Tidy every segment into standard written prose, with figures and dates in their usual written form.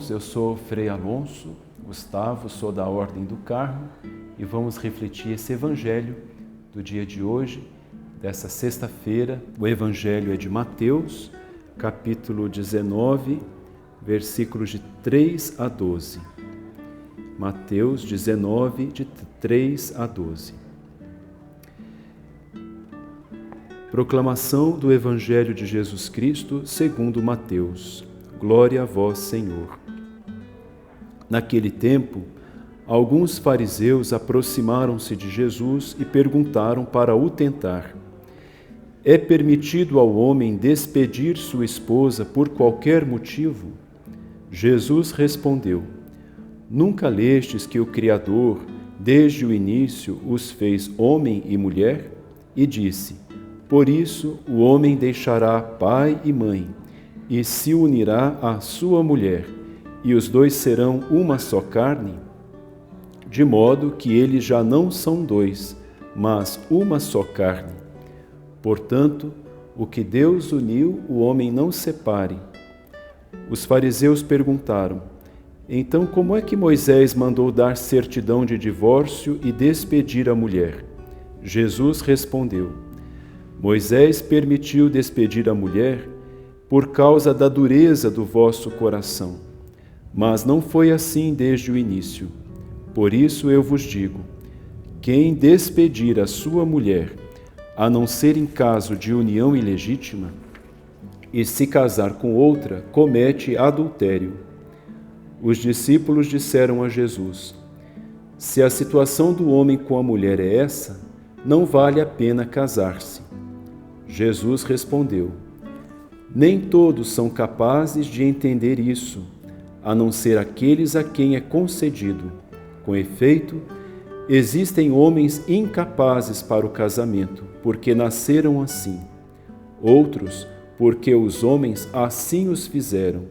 irmãos, eu sou Frei Alonso Gustavo, sou da Ordem do Carmo e vamos refletir esse Evangelho do dia de hoje, dessa sexta-feira. O Evangelho é de Mateus, capítulo 19, versículos de 3 a 12. Mateus 19, de 3 a 12. Proclamação do Evangelho de Jesus Cristo segundo Mateus. Glória a vós, Senhor. Naquele tempo, alguns fariseus aproximaram-se de Jesus e perguntaram para o tentar: é permitido ao homem despedir sua esposa por qualquer motivo? Jesus respondeu: nunca lestes que o Criador, desde o início, os fez homem e mulher? E disse: por isso o homem deixará pai e mãe, e se unirá à sua mulher, e os dois serão uma só carne? De modo que eles já não são dois, mas uma só carne. Portanto, o que Deus uniu, o homem não separe. Os fariseus perguntaram: então como é que Moisés mandou dar certidão de divórcio e despedir a mulher? Jesus respondeu: Moisés permitiu despedir a mulher por causa da dureza do vosso coração, mas não foi assim desde o início. Por isso eu vos digo: quem despedir a sua mulher, a não ser em caso de união ilegítima, e se casar com outra, comete adultério. Os discípulos disseram a Jesus: se a situação do homem com a mulher é essa, não vale a pena casar-se. Jesus respondeu: nem todos são capazes de entender isso, a não ser aqueles a quem é concedido. Com efeito, existem homens incapazes para o casamento, porque nasceram assim. Outros, porque os homens assim os fizeram.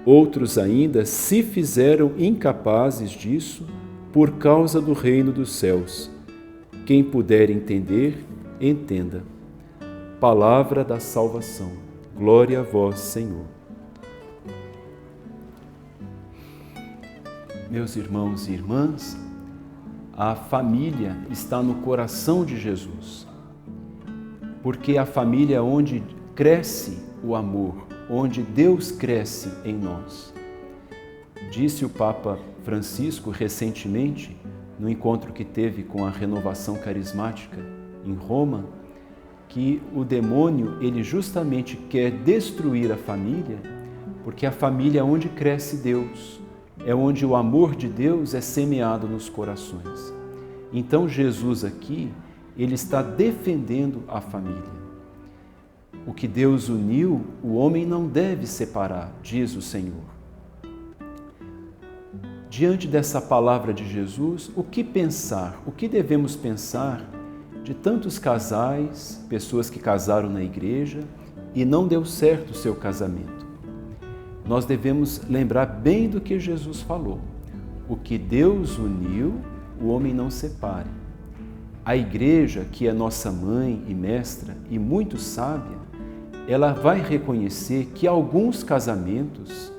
Outros ainda se fizeram incapazes disso por causa do reino dos céus. Quem puder entender, entenda. Palavra da salvação. Glória a vós, Senhor. Meus irmãos e irmãs, a família está no coração de Jesus, porque a família é onde cresce o amor, onde Deus cresce em nós. Disse o Papa Francisco recentemente, no encontro que teve com a Renovação Carismática em Roma, que o demônio, ele justamente quer destruir a família, porque a família é onde cresce Deus, é onde o amor de Deus é semeado nos corações. Então Jesus aqui, ele está defendendo a família. O que Deus uniu, o homem não deve separar, diz o Senhor. Diante dessa palavra de Jesus, o que pensar? O que devemos pensar de tantos casais, pessoas que casaram na igreja e não deu certo o seu casamento? Nós devemos lembrar bem do que Jesus falou. O que Deus uniu, o homem não separe. A igreja, que é nossa mãe e mestra e muito sábia, ela vai reconhecer que alguns casamentos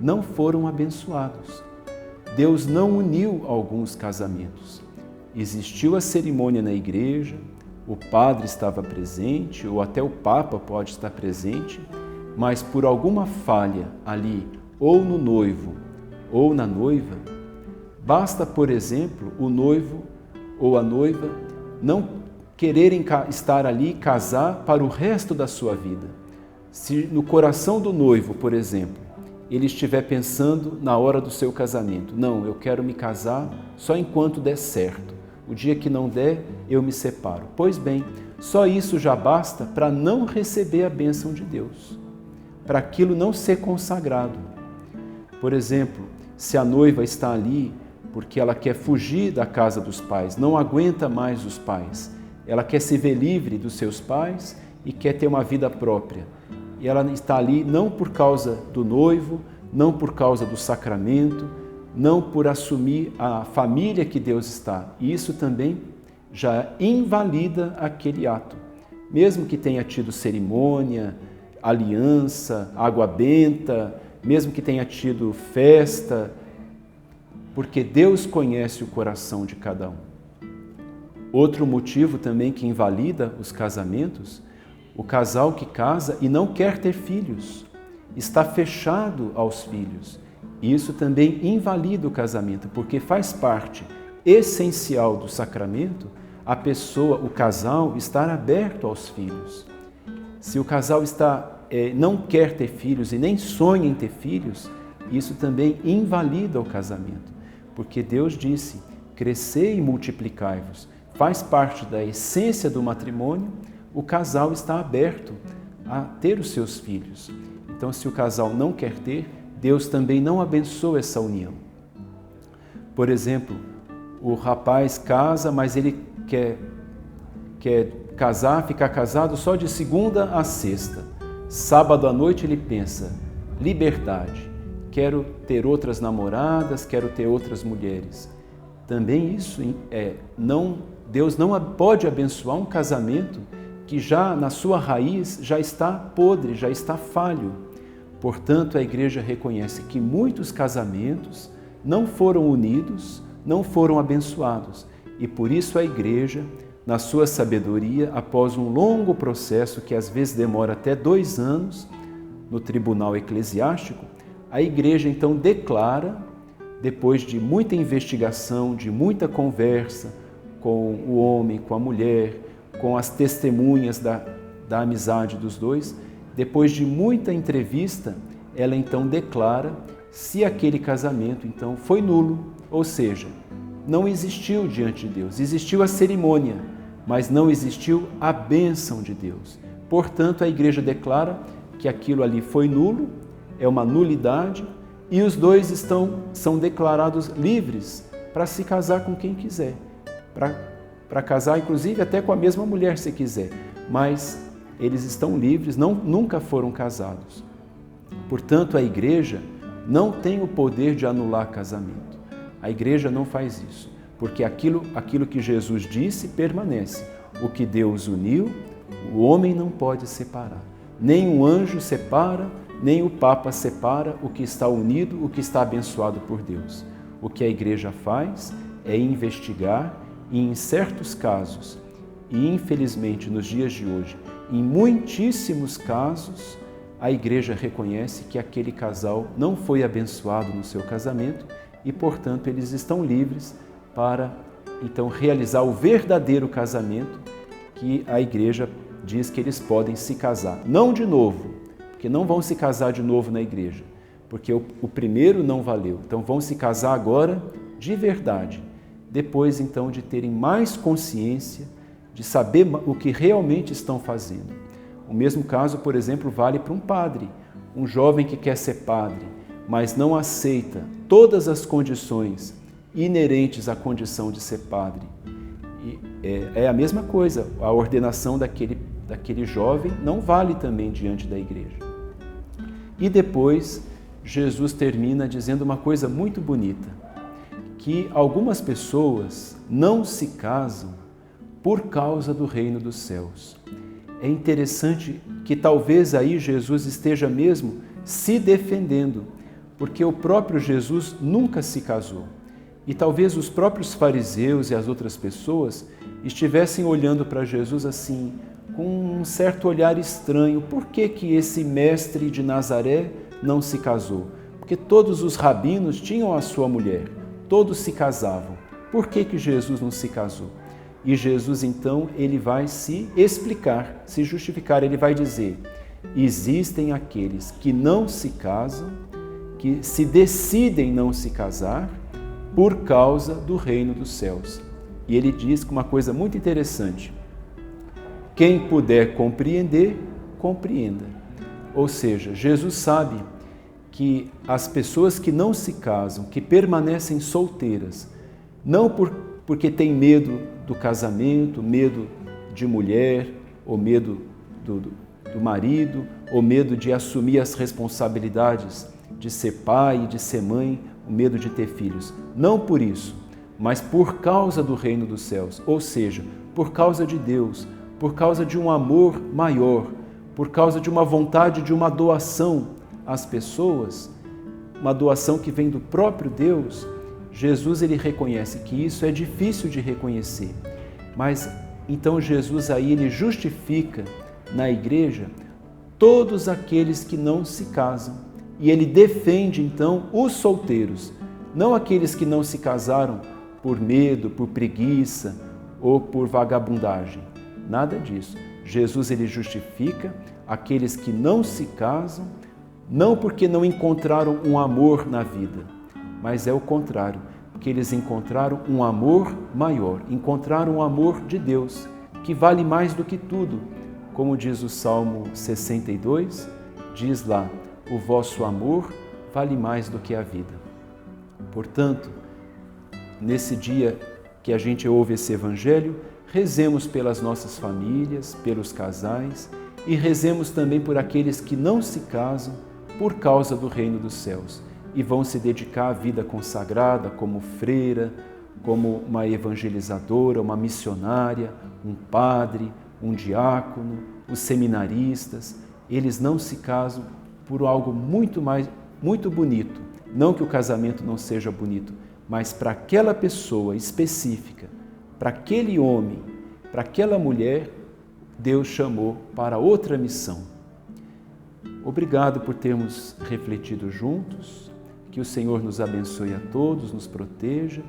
não foram abençoados. Deus não uniu alguns casamentos. Existiu a cerimônia na igreja, o padre estava presente, ou até o Papa pode estar presente, mas por alguma falha ali, ou no noivo, ou na noiva, basta, por exemplo, o noivo ou a noiva não quererem estar ali e casar para o resto da sua vida. Se no coração do noivo, por exemplo, ele estiver pensando na hora do seu casamento: não, eu quero me casar só enquanto der certo. O dia que não der, eu me separo. Pois bem, só isso já basta para não receber a bênção de Deus, para aquilo não ser consagrado. Por exemplo, se a noiva está ali porque ela quer fugir da casa dos pais, não aguenta mais os pais, ela quer se ver livre dos seus pais e quer ter uma vida própria. E ela está ali não por causa do noivo, não por causa do sacramento, não por assumir a família que Deus está. E isso também já invalida aquele ato. Mesmo que tenha tido cerimônia, aliança, água benta, mesmo que tenha tido festa, porque Deus conhece o coração de cada um. Outro motivo também que invalida os casamentos, o casal que casa e não quer ter filhos, está fechado aos filhos. Isso também invalida o casamento, porque faz parte essencial do sacramento a pessoa, o casal, estar aberto aos filhos. Se o casal não quer ter filhos e nem sonha em ter filhos, isso também invalida o casamento, porque Deus disse, crescei e multiplicai-vos. Faz parte da essência do matrimônio, o casal está aberto a ter os seus filhos. Então, se o casal não quer ter, Deus também não abençoa essa união. Por exemplo, o rapaz casa, mas ele quer casar, ficar casado só de segunda a sexta. Sábado à noite ele pensa, liberdade, quero ter outras namoradas, quero ter outras mulheres. Também isso Deus não pode abençoar um casamento que já na sua raiz já está podre, já está falho. Portanto, a Igreja reconhece que muitos casamentos não foram unidos, não foram abençoados. E por isso a Igreja, na sua sabedoria, após um longo processo que às vezes demora até 2 anos no tribunal eclesiástico, a Igreja então declara, depois de muita investigação, de muita conversa com o homem, com a mulher, com as testemunhas da amizade dos dois, depois de muita entrevista, ela então declara se aquele casamento então foi nulo, ou seja, não existiu diante de Deus, existiu a cerimônia, mas não existiu a bênção de Deus. Portanto, a Igreja declara que aquilo ali foi nulo, é uma nulidade, e os dois são declarados livres para se casar com quem quiser, para casar inclusive até com a mesma mulher se quiser, mas eles estão livres, nunca foram casados. Portanto, a Igreja não tem o poder de anular casamento. A Igreja não faz isso, porque aquilo que Jesus disse permanece. O que Deus uniu, o homem não pode separar. Nem um anjo separa, nem o Papa separa o que está unido, o que está abençoado por Deus. O que a Igreja faz é investigar e, em certos casos, e infelizmente nos dias de hoje, em muitíssimos casos, a Igreja reconhece que aquele casal não foi abençoado no seu casamento e, portanto, eles estão livres para, então, realizar o verdadeiro casamento que a Igreja diz que eles podem se casar. Não de novo, porque não vão se casar de novo na Igreja, porque o primeiro não valeu. Então, vão se casar agora de verdade, depois, então, de terem mais consciência, de saber o que realmente estão fazendo. O mesmo caso, por exemplo, vale para um padre, um jovem que quer ser padre, mas não aceita todas as condições inerentes à condição de ser padre. E é a mesma coisa, a ordenação daquele jovem não vale também diante da Igreja. E depois, Jesus termina dizendo uma coisa muito bonita, que algumas pessoas não se casam por causa do reino dos céus. É interessante que talvez aí Jesus esteja mesmo se defendendo, porque o próprio Jesus nunca se casou. E talvez os próprios fariseus e as outras pessoas estivessem olhando para Jesus assim, com um certo olhar estranho. Por que esse mestre de Nazaré não se casou? Porque todos os rabinos tinham a sua mulher, todos se casavam. Por que Jesus não se casou? E Jesus, então, ele vai se explicar, se justificar. Ele vai dizer, existem aqueles que não se casam, que se decidem não se casar por causa do reino dos céus. E ele diz uma coisa muito interessante. Quem puder compreender, compreenda. Ou seja, Jesus sabe que as pessoas que não se casam, que permanecem solteiras, não porque têm medo do casamento, medo de mulher, ou medo do marido, ou medo de assumir as responsabilidades de ser pai e de ser mãe, o medo de ter filhos. Não por isso, mas por causa do reino dos céus, ou seja, por causa de Deus, por causa de um amor maior, por causa de uma vontade de uma doação às pessoas, uma doação que vem do próprio Deus, Jesus ele reconhece que isso é difícil de reconhecer. Mas então Jesus aí ele justifica na igreja todos aqueles que não se casam. E ele defende então os solteiros, não aqueles que não se casaram por medo, por preguiça ou por vagabundagem. Nada disso. Jesus ele justifica aqueles que não se casam, não porque não encontraram um amor na vida, mas é o contrário, porque eles encontraram um amor maior, encontraram um amor de Deus, que vale mais do que tudo. Como diz o Salmo 62, diz lá, o vosso amor vale mais do que a vida. Portanto, nesse dia que a gente ouve esse Evangelho, rezemos pelas nossas famílias, pelos casais e rezemos também por aqueles que não se casam por causa do reino dos céus e vão se dedicar à vida consagrada como freira, como uma evangelizadora, uma missionária, um padre, um diácono, os seminaristas. Eles não se casam por algo muito bonito. Não que o casamento não seja bonito, mas para aquela pessoa específica, para aquele homem, para aquela mulher, Deus chamou para outra missão. Obrigado por termos refletido juntos, que o Senhor nos abençoe a todos, nos proteja,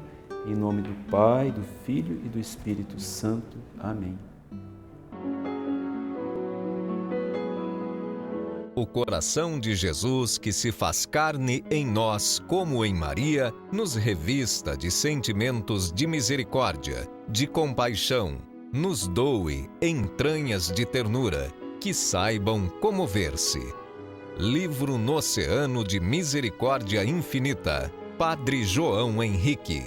em nome do Pai, do Filho e do Espírito Santo. Amém. O coração de Jesus, que se faz carne em nós, como em Maria, nos revista de sentimentos de misericórdia, de compaixão, nos doe entranhas de ternura, que saibam comover-se. Livro no Oceano de Misericórdia Infinita, Padre João Henrique.